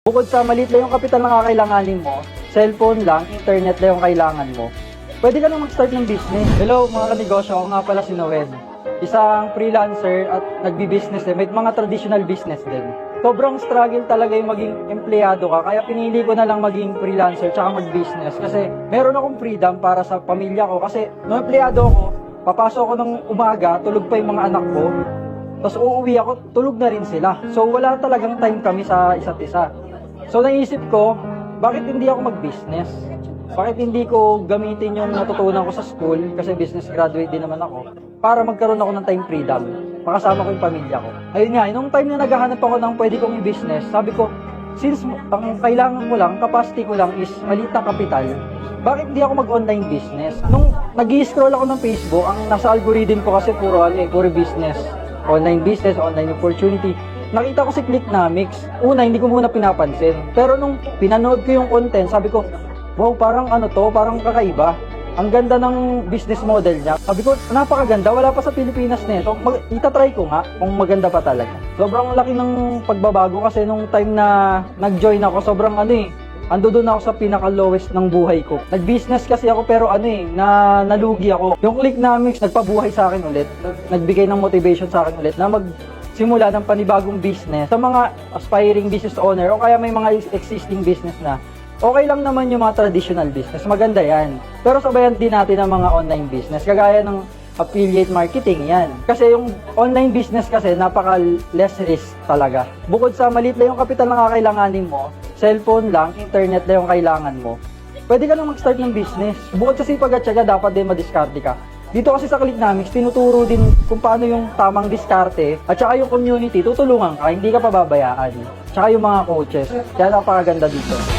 Bukod sa maliit lang yung kapital na kakailanganin mo, cellphone lang, internet lang yung kailangan mo, pwede ka nang mag-start ng business. Hello mga kanegosyo, ako nga pala si Noel. Isang freelancer at nagbi-business din, may mga traditional business din. Sobrang struggle talaga yung maging empleyado ka, kaya pinili ko na lang maging freelancer tsaka mag-business. Kasi meron akong freedom para sa pamilya ko. Kasi nung empleyado ako, papasok ako ng umaga, tulog pa yung mga anak ko. Tapos uuwi ako, tulog na rin sila. So wala talagang time kami sa isa't isa. So naisip ko, bakit hindi ako mag-business? Bakit hindi ko gamitin yung natutunan ko sa school, kasi business graduate din naman ako, para magkaroon ako ng time freedom, makasama ko yung pamilya ko. Ayun nga, nung time na naghahanap ako ng pwede kong i-business, sabi ko, since ang kailangan ko lang, capacity ko lang is maliit na kapital, bakit hindi ako mag-online business? Nung nag-i-scroll ako ng Facebook, ang nasa algorithm ko kasi puro business. Online business, online opportunity. Nakita ko si Clicknomics. Una, hindi ko muna pinapansin. Pero nung pinanood ko yung content, sabi ko, wow, parang parang kakaiba. Ang ganda ng business model niya. Sabi ko, napakaganda, wala pa sa Pilipinas nito. Itatry ko nga kung maganda pa talaga. Sobrang laki ng pagbabago kasi nung time na nag-join ako, sobrang ando doon ako sa pinaka-lowest ng buhay ko. Nag-business kasi ako pero nalugi ako. Yung Clicknomics nagpabuhay sa akin ulit. Nagbigay ng motivation sa akin ulit na magsimula ng panibagong business. Sa mga aspiring business owner o kaya may mga existing business na, okay lang naman yung mga traditional business. Maganda yan. Pero sabayan din natin ang mga online business. Kagaya ng affiliate marketing, yan. Kasi yung online business kasi napaka-less risk talaga. Bukod sa maliit lang yung kapital na kakailanganin mo, cellphone lang, internet lang yung kailangan mo, pwede ka nang mag-start ng business. Bukod sa sipag at syaga, dapat din madiskarte ka. Dito kasi sa Clicknomics, tinuturo din kung paano yung tamang diskarte at saka yung community, tutulungan ka, hindi ka pababayaan. Tsaka yung mga coaches, kaya napakaganda dito.